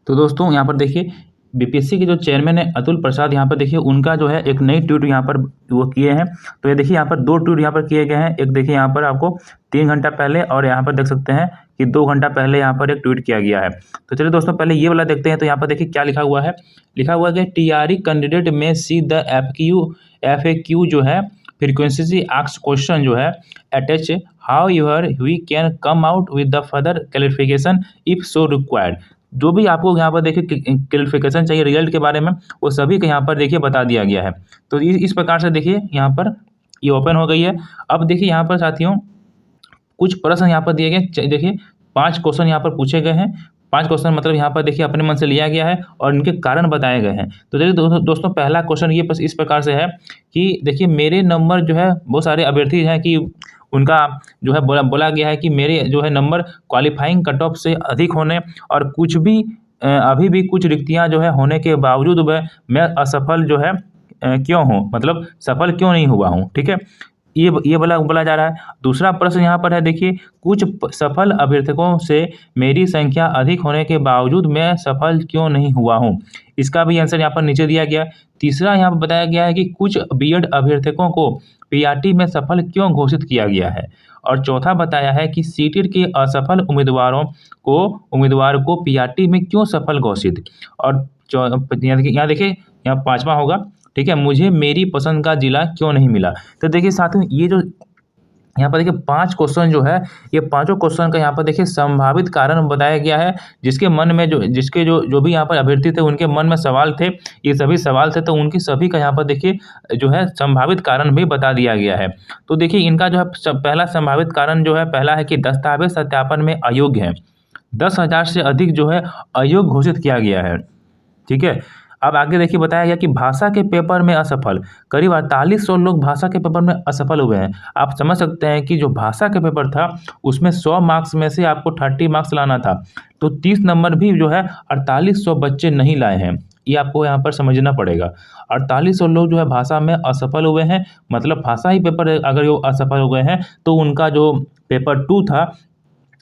तो दोस्तों यहाँ पर देखिए बीपीएससी के जो चेयरमैन है अतुल प्रसाद, यहाँ पर देखिए उनका जो है एक नई ट्वीट यहाँ पर वो किए हैं। तो ये देखिए यहाँ पर 2 ट्वीट यहाँ पर किए गए हैं। एक देखिए यहाँ पर आपको 3 घंटा पहले और यहाँ पर देख सकते हैं कि 2 घंटा पहले यहाँ पर एक ट्वीट किया गया है। तो चलिए दोस्तों पहले ये वाला देखते हैं। तो यहाँ पर देखिए क्या लिखा हुआ है। लिखा हुआ है कि टीआरई कैंडिडेट में सी द एफएक्यू जो है फ्रीक्वेंसी आस्क्ड क्वेश्चन जो है attach how your we can come out with the further clarification if so required. जो भी आपको यहाँ पर देखिए क्लैरिफिकेशन चाहिए रिजल्ट के बारे में, वो सभी का यहाँ पर देखिए बता दिया गया है। तो इस प्रकार से देखिए यहाँ पर ये ओपन हो गई है। अब देखिए यहाँ पर साथियों कुछ प्रश्न यहाँ पर दिए गए। देखिए 5 क्वेश्चन यहाँ पर पूछे गए हैं। 5 क्वेश्चन मतलब यहाँ पर देखिए अपने मन से लिया गया है और इनके कारण बताए गए हैं। तो चलिए दोस्तों पहला क्वेश्चन ये इस प्रकार से है कि देखिए मेरे नंबर जो है बहुत सारे अभ्यर्थी हैं कि उनका जो है बोला गया है कि मेरे जो है नंबर क्वालिफाइंग कट ऑफ से अधिक होने और कुछ भी अभी भी कुछ रिक्तियां जो है होने के बावजूद वह मैं असफल जो है क्यों हूँ, मतलब सफल क्यों नहीं हुआ हूँ। ठीक है, ये बोला जा रहा है। दूसरा प्रश्न यहाँ पर है देखिए कुछ सफल अभ्यर्थकों से मेरी संख्या अधिक होने के बावजूद मैं सफल क्यों नहीं हुआ हूँ। इसका भी आंसर यहाँ पर नीचे दिया गया। तीसरा यहाँ पर बताया गया है कि कुछ बीएड अभ्यर्थकों को पीआरटी में सफल क्यों घोषित किया गया है। और चौथा बताया है कि सीटेट के असफल उम्मीदवार को पीआरटी में क्यों सफल घोषित। और यहाँ देखिए यहाँ 5वां होगा, ठीक है, मुझे मेरी पसंद का जिला क्यों नहीं मिला। तो देखिए साथियों ये जो यहाँ पर देखिए 5 क्वेश्चन जो है ये पांचों क्वेश्चन का यहाँ पर देखिए संभावित कारण बताया गया है। जिसके मन में जो भी यहाँ पर अभ्यर्थी थे उनके मन में सवाल थे, ये सभी सवाल थे, तो उनकी सभी का यहाँ पर देखिए जो है संभावित कारण भी बता दिया गया है। तो देखिए इनका जो है पहला संभावित कारण जो है पहला है कि दस्तावेज सत्यापन में अयोग्य है। 10,000 से अधिक जो है अयोग्य घोषित किया गया है। ठीक है, अब आगे देखिए बताया गया कि भाषा के पेपर में असफल करीब 4800 लोग भाषा के पेपर में असफल हुए हैं। आप समझ सकते हैं कि जो भाषा का पेपर था उसमें 100 मार्क्स में से आपको 30 मार्क्स लाना था, तो 30 नंबर भी जो है 4800 बच्चे नहीं लाए हैं। ये आपको यहाँ पर समझना पड़ेगा। 4800 लोग जो है भाषा में असफल हुए हैं, मतलब भाषा ही पेपर अगर वो असफल हो गए हैं तो उनका जो पेपर 2 था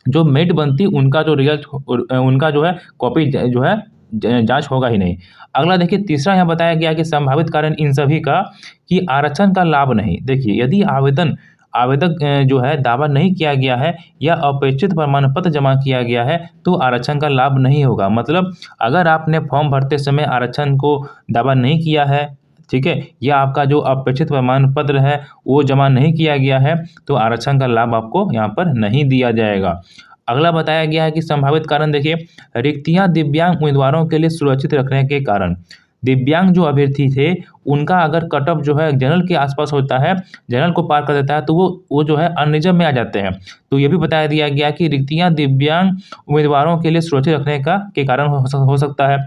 जो मेट बनती उनका जो रिजल्ट उनका जो है कॉपी जो है जांच होगा ही नहीं। अगला देखिए तीसरा यहाँ बताया गया कि संभावित कारण इन सभी का कि आरक्षण का लाभ नहीं। देखिए यदि आवेदक जो है दावा नहीं किया गया है या अपेक्षित प्रमाण पत्र जमा किया गया है तो आरक्षण का लाभ नहीं होगा। मतलब अगर आपने फॉर्म भरते समय आरक्षण को दावा नहीं किया है, ठीक है, या आपका जो अपेक्षित प्रमाण पत्र है वो जमा नहीं किया गया है तो आरक्षण का लाभ आपको यहाँ पर नहीं दिया जाएगा। अगला बताया गया है कि संभावित कारण देखिए रिक्तियां दिव्यांग उम्मीदवारों के लिए सुरक्षित रखने के कारण। दिव्यांग जो अभ्यर्थी थे उनका अगर कट ऑफ जो है जनरल के आसपास होता है, जनरल को पार कर देता है तो वो जो है अनरिजर्व में आ जाते हैं। तो ये भी बताया दिया गया कि रिक्तियां दिव्यांग उम्मीदवारों के लिए सुरक्षित रखने के कारण हो सकता है।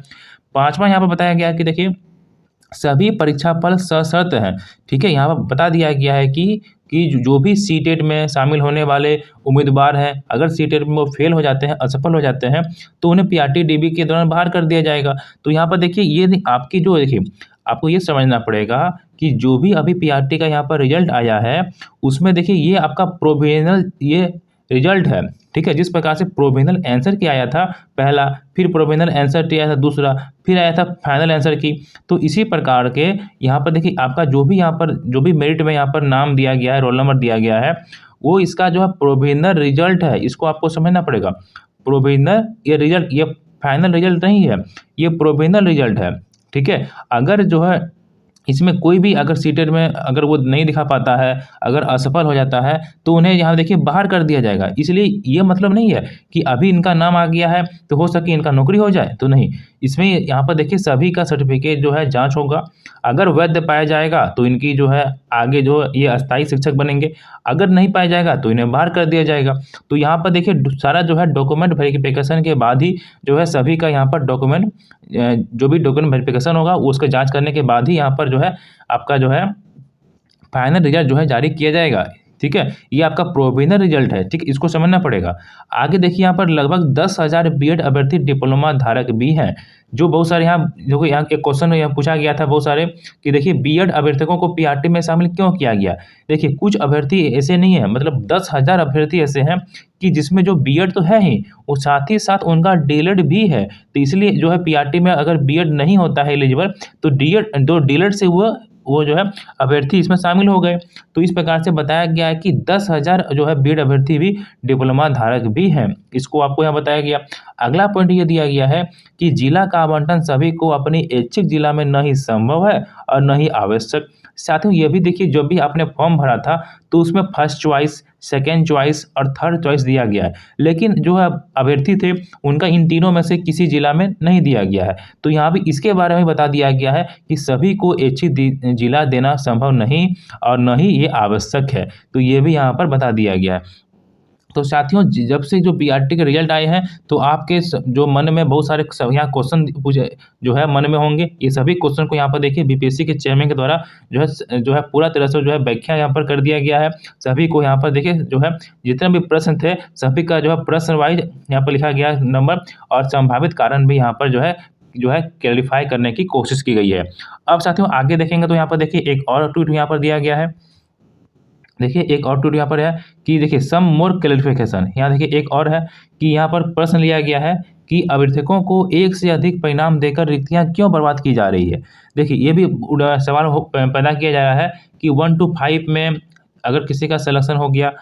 5वां यहाँ पर बताया गया कि देखिए सभी परीक्षा फल सशर्त हैं। ठीक है, यहाँ पर बता दिया गया है कि जो भी सीटेट में शामिल होने वाले उम्मीदवार हैं अगर सीटेट में वो फेल हो जाते हैं, असफल हो जाते हैं तो उन्हें पीआरटी डीबी के दौरान बाहर कर दिया जाएगा। तो यहाँ पर देखिए ये आपकी जो देखिए आपको ये समझना पड़ेगा कि जो भी अभी पीआरटी का यहाँ पर रिजल्ट आया है उसमें देखिए ये आपका प्रोविजनल ये रिजल्ट है। ठीक है, जिस प्रकार से प्रोविजनल आंसर की आया था पहला, फिर प्रोविजनल आंसर की आया था दूसरा, फिर आया था फाइनल आंसर की, तो इसी प्रकार के यहाँ पर देखिए आपका जो भी मेरिट में यहाँ पर नाम दिया गया है, रोल नंबर दिया गया है, वो इसका जो है प्रोविजनल रिजल्ट है। इसको आपको समझना पड़ेगा। प्रोविजनल ये रिजल्ट, ये फाइनल रिजल्ट नहीं है, ये प्रोविजनल रिजल्ट है। ठीक है, अगर जो है इसमें कोई भी अगर सीटेट में अगर वो नहीं दिखा पाता है, अगर असफल हो जाता है तो उन्हें यहाँ देखिए बाहर कर दिया जाएगा। इसलिए ये मतलब नहीं है कि अभी इनका नाम आ गया है तो हो सके इनका नौकरी हो जाए, तो नहीं। इसमें यहाँ पर देखिए सभी का सर्टिफिकेट जो है जांच होगा। अगर वैध पाया जाएगा तो इनकी जो है आगे जो ये अस्थायी शिक्षक बनेंगे, अगर नहीं पाया जाएगा तो इन्हें बाहर कर दिया जाएगा। तो यहाँ पर देखिए सारा जो है डॉक्यूमेंट वेरिफिकेशन के बाद ही जो है सभी का यहाँ पर डॉक्यूमेंट जो भी डॉक्यूमेंट वेरिफिकेशन होगा वो उसका जांच करने के बाद ही यहाँ पर जो है आपका जो है फाइनल रिजल्ट जो है जारी किया जाएगा। ठीक है, ये आपका प्रोविजनल रिजल्ट है, ठीक, इसको समझना पड़ेगा। आगे देखिए यहाँ पर लगभग 10,000 बीएड अभ्यर्थी डिप्लोमा धारक भी हैं, जो बहुत सारे यहाँ देखो यहाँ एक क्वेश्चन यहाँ पूछा गया था बहुत सारे कि देखिए बीएड अभ्यर्थियों को पीआरटी में शामिल क्यों किया गया। देखिए कुछ अभ्यर्थी ऐसे नहीं है, मतलब 10,000 अभ्यर्थी ऐसे हैं कि जिसमें जो बीएड तो है ही, वो साथ ही साथ उनका डीएलएड भी है, तो इसलिए जो है पीआरटी में अगर बीएड नहीं होता है एलिजिबल, तो डीएलएड से वो जो है अभ्यर्थी इसमें शामिल हो गए। तो इस प्रकार से बताया गया है कि 10,000 जो है बीएड अभ्यर्थी भी डिप्लोमा धारक भी हैं, इसको आपको यहाँ बताया गया। अगला पॉइंट ये दिया गया है कि जिला का आवंटन सभी को अपनी ऐच्छिक जिला में न ही संभव है और न ही आवश्यक। साथियों ये भी देखिए, जब भी आपने फॉर्म भरा था तो उसमें फर्स्ट चॉइस, सेकेंड चॉइस और थर्ड चॉइस दिया गया है, लेकिन जो है अभ्यर्थी थे उनका इन तीनों में से किसी जिला में नहीं दिया गया है। तो यहाँ भी इसके बारे में बता दिया गया है कि सभी को ऐच्छिक जिला देना संभव नहीं और न ही ये आवश्यक है, तो ये भी यहाँ पर बता दिया गया है। तो साथियों जब से जो पीआरटी के रिजल्ट आए हैं तो आपके जो मन में बहुत सारे यहाँ क्वेश्चन पूछे जो है मन में होंगे, ये सभी क्वेश्चन को यहाँ पर देखिए बीपीएससी के चेयरमैन के द्वारा जो है पूरा तरह से जो है व्याख्या यहाँ पर कर दिया गया है। सभी को यहाँ पर देखिए जो है जितने भी प्रश्न थे सभी का जो है प्रश्न वाइज यहाँ पर लिखा गया नंबर और संभावित कारण भी यहाँ पर जो है क्लैरिफाई करने की कोशिश की गई है। अब साथियों आगे देखेंगे तो यहाँ पर देखिए एक और ट्वीट यहाँ पर दिया गया है। देखिए एक और ट्वीट यहाँ पर है कि देखिए सम मोर क्लैरिफिकेशन, यहाँ देखिए एक और है कि यहाँ पर प्रश्न लिया गया है कि अभ्यर्थियों को एक से अधिक परिणाम देकर रिक्तियाँ क्यों बर्बाद की जा रही है। देखिए ये भी सवाल पैदा किया जा रहा है कि 1 to 5 में अगर किसी का सिलेक्शन हो गया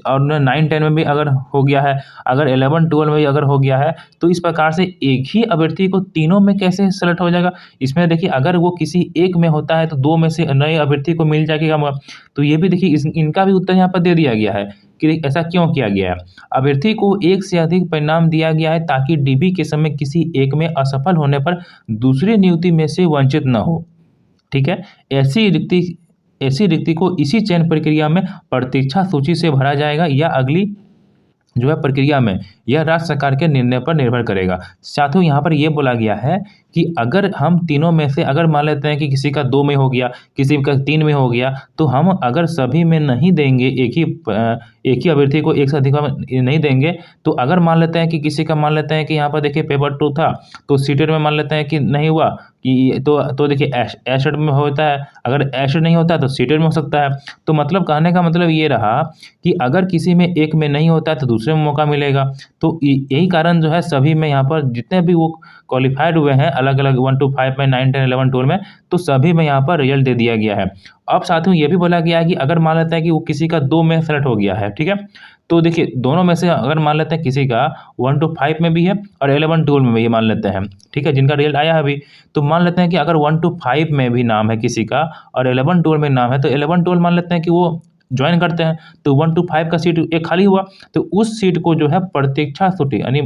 और 9-10 में भी अगर हो गया है, अगर 11-12 में भी अगर हो गया है, तो इस प्रकार से एक ही अभ्यर्थी को तीनों में कैसे सेलेक्ट हो जाएगा। इसमें देखिए अगर वो किसी एक में होता है तो 2 में से नए अभ्यर्थी को मिल जाएगा। तो ये भी देखिए इनका भी उत्तर यहाँ पर दे दिया गया है कि ऐसा क्यों किया गया है। अभ्यर्थी को एक से अधिक परिणाम दिया गया है ताकि डीबी के समय किसी एक में असफल होने पर दूसरी नियुक्ति में से वंचित न हो। ठीक है, ऐसी रिक्ति को इसी चयन प्रक्रिया में प्रतीक्षा सूची से भरा जाएगा या अगली जो है प्रक्रिया में, यह राज्य सरकार के निर्णय पर निर्भर करेगा। साथियों यहाँ पर यह बोला गया है कि अगर हम तीनों में से अगर मान लेते हैं कि किसी का 2 में हो गया, किसी का 3 में हो गया, तो हम अगर सभी में नहीं देंगे, एक ही अभ्यर्थी को एक से अधिक नहीं देंगे, तो अगर मान लेते हैं कि किसी का मान लेते हैं कि यहाँ पर देखिए पेपर 2 था तो सीटेट में मान लेते हैं कि नहीं हुआ कि तो देखिए एसेट में होता है, अगर एसेट नहीं होता तो सीटेट में हो सकता है। तो मतलब कहने का मतलब ये रहा कि अगर किसी में एक में नहीं होता है तो दूसरे में मौका मिलेगा। तो यही कारण जो है सभी में यहाँ पर जितने भी वो क्वालिफाइड हुए हैं अलग अलग 1 to 5 में, 9, 10, 11, 12 में, तो सभी में यहाँ पर रिजल्ट दे दिया गया है। अब साथियों ये भी बोला गया है कि अगर मान लेते हैं कि वो किसी का 2 में सेलेक्ट हो गया है, ठीक है, तो देखिए दोनों में से अगर मान लेते हैं किसी का 1 to 5 में भी है और 11, 12 में भी ये मान लेते हैं, ठीक है, जिनका रिजल्ट आया है अभी, तो मान लेते हैं कि अगर 1 to 5 में भी नाम है किसी का और 11, 12 में नाम है, तो 11, 12 मान लेते हैं कि वो ज्वाइन करते हैं, तो 1 to 5 का सीट एक खाली हुआ, तो उस सीट को जो है प्रतीक्षा सूची यानी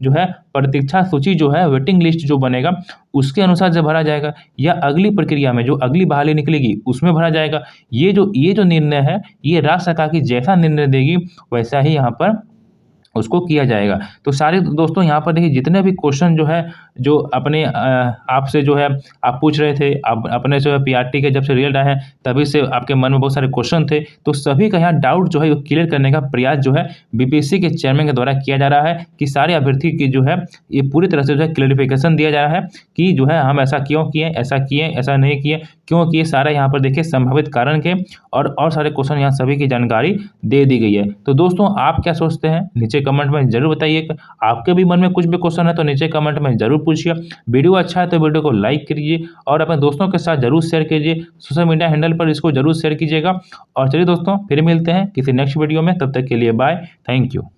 जो है प्रतीक्षा सूची जो है वेटिंग लिस्ट जो बनेगा उसके अनुसार से भरा जाएगा या अगली प्रक्रिया में जो अगली बहाली निकलेगी उसमें भरा जाएगा। ये जो निर्णय है ये राज्य सरकार की जैसा निर्णय देगी वैसा ही यहाँ पर उसको किया जाएगा। तो सारे दोस्तों यहाँ पर देखिए जितने भी क्वेश्चन जो है जो अपने आपसे जो है आप पूछ रहे थे, आप अपने जो है पीआरटी के जब से रिजल्ट आए हैं तभी से आपके मन में बहुत सारे क्वेश्चन थे, तो सभी का यहाँ डाउट जो है क्लियर करने का प्रयास जो है बीपीएससी के चेयरमैन के द्वारा किया जा रहा है कि सारे अभ्यर्थी की जो है ये पूरी तरह से जो है क्लैरिफिकेशन दिया जा रहा है कि जो है हम ऐसा क्यों किए, ऐसा नहीं किए, क्यों किए, सारा यहाँ पर देखिए संभावित कारण के और सारे क्वेश्चन यहाँ सभी की जानकारी दे दी गई है। तो दोस्तों आप क्या सोचते हैं नीचे कमेंट में जरूर बताइए। आपके भी मन में कुछ भी क्वेश्चन है तो नीचे कमेंट में जरूर पूछिए। वीडियो अच्छा है तो वीडियो को लाइक कीजिए और अपने दोस्तों के साथ जरूर शेयर कीजिए। सोशल मीडिया हैंडल पर इसको जरूर शेयर कीजिएगा। और चलिए दोस्तों फिर मिलते हैं किसी नेक्स्ट वीडियो में, तब तक के लिए बाय, थैंक यू।